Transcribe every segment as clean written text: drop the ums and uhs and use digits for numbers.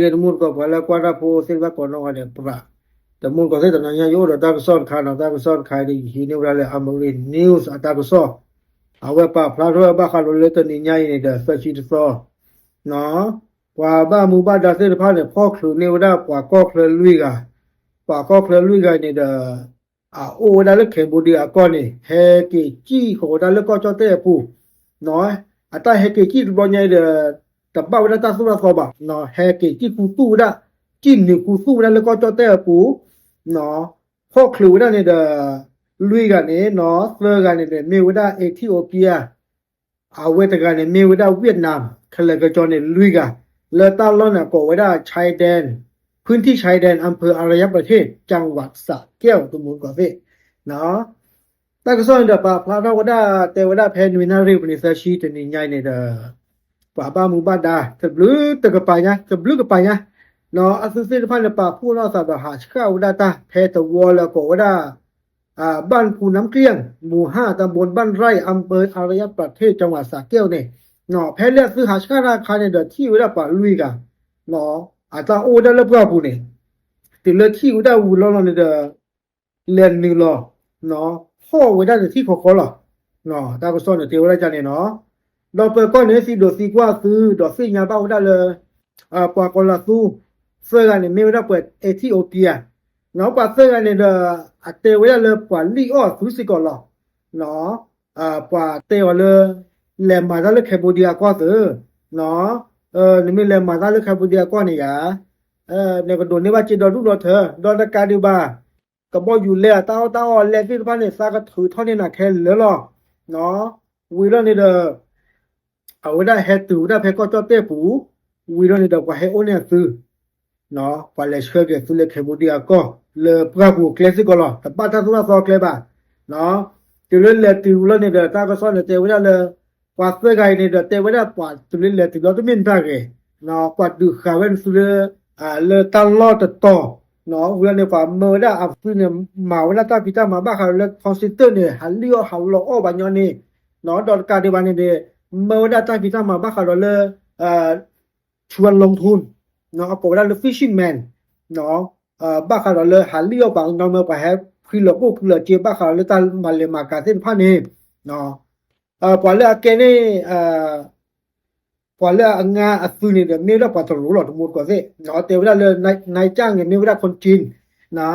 del mundo kwa la kwara po silva kono ade pra the mundo ko se tanya yo da ko son khana da ko son khai di hi ne wala le amri news ata ko so awe pa phla ro ba kha lo le to ni nyai ni da sa chi so no kwa ba mu ba da se pha le phok khlu ne wada kwa ko khlu lui ga kwa ko khlu lui ga ni da o da le Cambodia ko ni he ki chi ho da le ko cho te pu no ata he ki chi bo nyai de ta ba wada ta su la so ba no he ki chi ku tu da chi ni ku su da le ko cho te pu no phok khlu da ni da lui ga ni no sơ ga ni de me wada Ethiopia awe ta ga ni me wada Vietnam khale ga cho ni lui ga le ta lo na ko wada Chai Danพื้นที่ชายแดนอำเภออารยประเทศจังหวัดสระแก้วตะมูลกว่าเว้เนาะตะกซ้อนดะปะพระวดาเตวดาแพนวินารีปนิสชีตนิใหญ่นี่ดะปะบามุบาดาตะบลึตะกะปะญะตะบลึกะปะญะเนาะอสุสิพันปะผู้นอสะบะหาชะวดาตาแพตะวอละก็วดาบ้านภูน้ำเกลี้ยงหมู่5ตำบลบ้านไร่อำเภออารยประเทศจังหวัดสระแก้วนี่เนาะแพเลือกซื้อหาชะราคานี่ดะที่วดาปะลุยกะเนาะata oda le bra pu ni ti le thi uda wu lo lo ni de len ni lo no ho we da thi kho kho lo no ta ko so ne te wa ja ni no do pe ko ne si do si kwa su do si nya ba uda le kwa ko la su se ga ni me uda pwe Ethiopia no pa se ga ni de ate we le kwa li o su si ko lo no pa te wa le ma da le Cambodia ko su no ni me le ma da le Cambodia ko ni ya ne ko do ne ba chi do du do the do da ka di baก็บ่อยู่แล้วตาแลที่บ้านนี่ซาก็ถือเท่านี้น่ะแค่เหลือหรอเนาะวีรนี่เด้อเอาได้เฮ็ดตูได้เพก็จอเตปูวีรนี่เด้อก็ให้โอเนี่ยซื้อเนาะพอเลยเชื่อque su le Cambodiaก็le prabu classic ก็แต่ป้าตาสุราซอเคลบาเนาะติleติวนี่เด้อตาก็สอนเตวดาle กว่าเสื้อไกนี่เด้อเตวดาปาตุลิเลติเราตมินตาเกเนาะกว่าดูคาเวนสุเลตัลลอตตอเนาะเวลาเนี่ยว่าเมอดาอัฟฟิเนี่ยมาเวลาตาพิตามาบ้าเขาเลคอนซิสเตอร์เนี่ยหันเลียวหันลออบัญญานี่เนาะดอลกาดิบานี่เดเมอดาตาพิตามาบ้าเขาเลชวนลงทุนเนาะปกติฟิชชิ่งแมนเนาะบ้าเขาเลยหันเลียวบางนอมไปให้คือละปุ๊บคือละเจบ้าเขาเลยตามาเลมากาเส้นผ่านนี่เนาะพอเลยแกนี่พอเลยงาอัศวินเนี่ยมีระปัตรู้หลอดหมดกว่าสิเนาะแต่เวลาเลยนายจ้างเนี่ยมีเวลาคนจีนนะ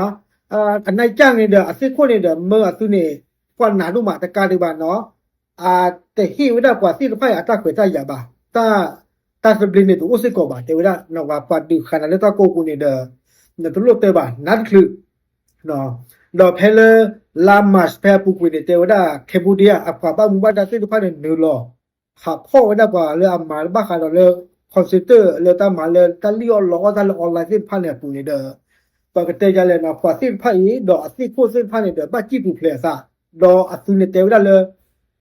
นายจ้างเนี่ยเด้ออัศวินคนเนี่ยเด้อเมื่ออัศวินเนี่ยฟันหนาดูมาแต่การดีบานเนาะแต่ที่เวลากว่าสิไฟอัตราเกิดได้อย่าบ่ตาสบลินเนี่ยตัวสิกว่าแต่เวลาเนาะว่าปัดดิขนาดเลยตาโกกูเนี่ยเด้อเนี่ยตัวโลกเตบ่านั่นคือเนาะดอกเพลลามาสแพปูกูเนี่ยแต่ว่าแคมบูเดียอัปปะมุบาดาสิไฟเนี่ยนูลอขับพ่อไว้ได้กว่าเลยมาบ้าค่ะเราเลยคอนซิสเตอร์เลยตามมาเลยตาลีออนล้อตาออนไลน์สิพันเนี่ยปูนี่เด้อปกติจะเลยนะกว่าสิพันอีดอกสิโคสิพันเนี่ยเด้อบ้าจี้ปูเพลซะดอกอสุนเนี่ยเตวได้เลย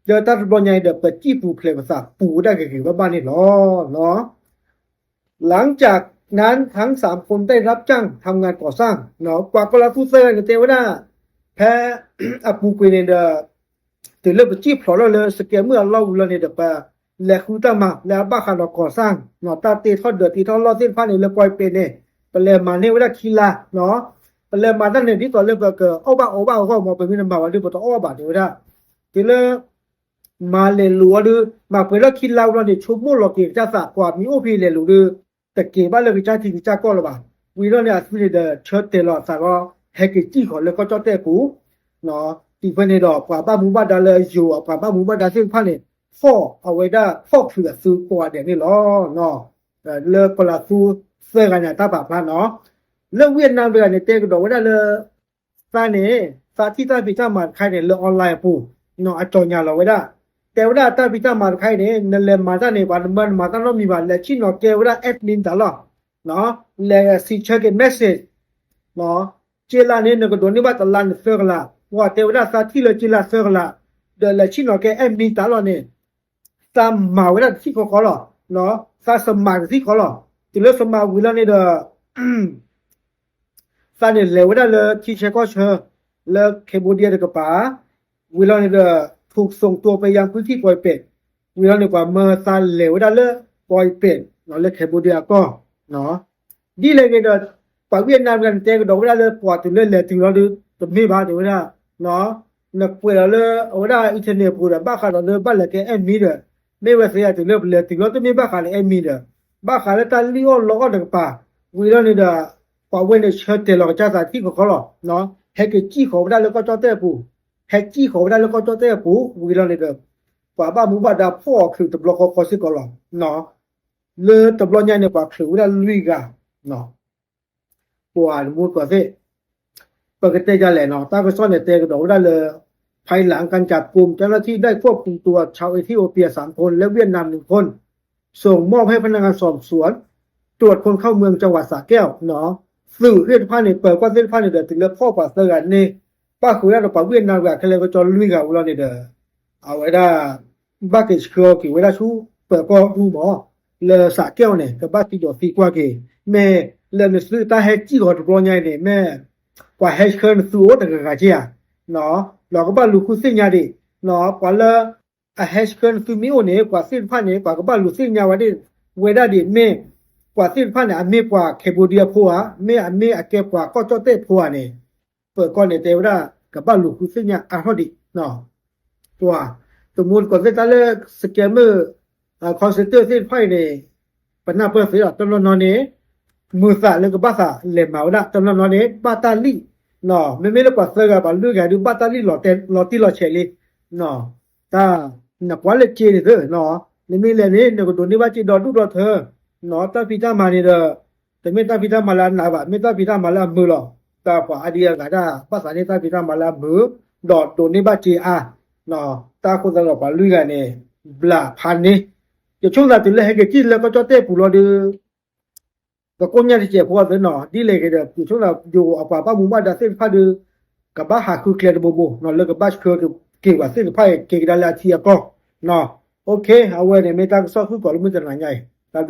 เจอตาบ่ใหญ่เด้อเปิดจี้ปูเพลซะปูได้ก็คือว่าบ้านนี่เนาะหลังจากนั้นทั้ง3คนได้รับจ้างทำงานก่อสร้างเนาะกว่าก็ละฟูเซอร์เนี่ยเตวได้แพ้ปูกุยเนี่ยเด้อแต่เรื่องจี้พลอเลยสเกเมื่อเล่าเลยเนี่ยเด้อปะและคูตามาแล้วบ้าค่ะเราก่อสร้างเนาะตาตีทอดเดือดที่ทอดรอดเส้นพันนี่เลยปล่อยเป็นเนี่ยไปเลยมาเนี่ยเวลาคีลาเนาะไปเลยมาตั้งเนี่ยที่ตอนเริ่มก็เอาบ้าก็มองไปมีน้ำมาว่าดิบ่ต้องเอาบาดเดี๋ยวได้ทีเลยมาเลยหลัวดื้อมาไปแล้วคีลาเราเนี่ยชุบมุ่งหลอกเกี่ยวจะสะกว่ามีโอพีเลยหลัวดื้อแต่เกี่ยวบ้านเลยจะทิ้งจะก็หรอบ่าวีเราเนี่ยสิเดเชิดเตลอดสะก็แฮกจี้ขอเลยก็จ้อแต่กูเนาะที่เพิ่นเนี่ยดอกกว่าบ้าหมู่บ้านดาเลยอยู่กว่าบ้าหมู่บ้านดาเส้นพันเนี่ยฟอเอาไว้ได้ฟอกคือซื้อกว่าเดี๋ยวนี้ล้อเนาะเลิกปลาซูเสื้อกันเนี่ยตาบาพลาเนาะเรื่องเวียดนามไปกันเนี่ยเตก็ดอกไว้ได้เลยซาเนี่ยซาที่ตาพิจามาใครเนี่ยเรื่องออนไลน์ปู่เนาะจอญาเราไว้ได้แต่ว่าตาพิจามาใครเนี่ยนั่นแหละมาตั้งเนี่ยวันมาตั้งเรามีวันแล้วชิโนเกว่าได้แอดมินตลอดเนาะแล้วสิเช็คเมสเสจเนาะเจลาเนี่ยก็โดนนี่ว่าตลาดเสื้อกันละว่าแต่ว่าซาที่เลยเจลาเสื้อกันละเดี๋ยวแล้วชิโนเกแอดมินตลอดเนี่ยตามมาเวลาที่เขาหรอเนาะซาสมาที่เขาหรอที่เลือกสมาเวลาเนี่ยเด้อซาเนี่ยเลวได้เลยที่เชก็เชอเลิกเคมบูเดียเด็กป่าเวลาเนี่ยเด้อถูกส่งตัวไปยังพื้นที่ปล่อยเป็ดเวลาเนี่ยกว่าเมื่อซาเลวได้เลยปล่อยเป็ดเนาะเลิกเคมบูเดียก็เนาะ ဒီလေကတော့ပဝိနာကန်တဲ့ကတော့ဝလာလေပေါ်တူလေတူလို့တမေပါတူလားနော်နပွေလေဝလာအစ်နေပူရဘာခါတော့ဘာလေကအမီရမေဝဆေရတူလေတူလို့တမေဘာခါလေအမီရဘာခါလေတလီယောလောကတပါဝီရနေတာပဝိနေချက်တယ်လောကြတာတိကိုခေါ်လို့နော်ဟဲ့ကကြည့်ခေါ်ဝလာလေကတော့တဲ့ပူဟဲ့ကြည့်ခေါ်ဝလာလေကတော့တဲ့ပူဝီရနေတာပါပါမူပါဒါဖော့คือตบลก็ခေါ်စစ်ကောလို့နော်လေตบลညနေပါคือဝလာလူကနော်ปัวมูก็สิปกติจะแหละเนาะตาก็ซ่อนในเตก็ดอกได้เลยภายหลังการจับกุมเจ้าหน้าที่ได้ควบคุมตัวชาวเอธิโอเปีย3คนและเวียดนาม1คนส่งมอบให้พนักงานสอบสวนตรวจคนเข้าเมืองจังหวัดสระแก้วเนาะสื่อเรื่องภายในเปิดกว่าเส้นภายในเดือดถึงแล้วพ่อปัสเตอร์กันนี่ป้าคุยแล้วปะเวียดนามกับเลยก็จอลุยกับเรานี่เด้อเอาไว้ได้บักเกจคือกี่เวลาชูเปิดก็ดูหมอเลยสระแก้วเนี่ยกับบ้านที่จอดฟีกว่ากี่แม่le su ta he chi go to nyai ne me kwa he khon su o ta ga chi ya no lo ko ba lu khu sin nya de no kwa la a he khon su mi o ne kwa sin pha ne kwa ko ba lu sin nya wa de we da de me kwa sin pha ne a me kwa Cambodia pho a me a me a ke kwa ko to te pho a ne pe ko ne te wa ka ba lu khu sin nya a ho di no kwa to mun ko se ta le scammer consultant sin pha ne pa na pe se to no neมือสะเลยก็บาสะเลมาดะตอนนั้นเนี่ยบาตาลีเนาะไม่เลยกว่าเซกะบาลูกะดูบาตาลีหลอติหลอเฉลีเนาะตานักว่าเลยเจนี่เด้อเนาะไม่เลยเนี่ยนก็โดนนี่ว่าจิดอดูดอเธอเนาะตาพิตามานี่เด้อแต่ไม่ตาพิตามาลานาบะไม่ตาพิตามาลามือหรอตาฝ่าอดียกะดาภาษานี่ตาพิตามาลามือดอดโดนนี่ว่าจิอาเนาะตาคนตลอดบาลูกะเนี่ยบลาพันนี่จะช่วงนั้นถึงเลยให้กินแล้วก็จอเตปูรอดือก็ก้มยันที่เจ็บพวกนั้นเนาะดีเลยก็เด้ออยู่ช่วงเราอยู่เอาป่าป้าหมู่บ้านดาเส้นผ้าดือกับบ้าหาคือเคลียร์โบโบเนาะแล้วก็บ้าคือเก่งกว่าเส้นผ้าเก่งดาลาเทียก็เนาะโอเคเอาไว้เนี่ยไม่ต้องซ้อคือก่อนแล้วมันจะหนาใหญ่ตาม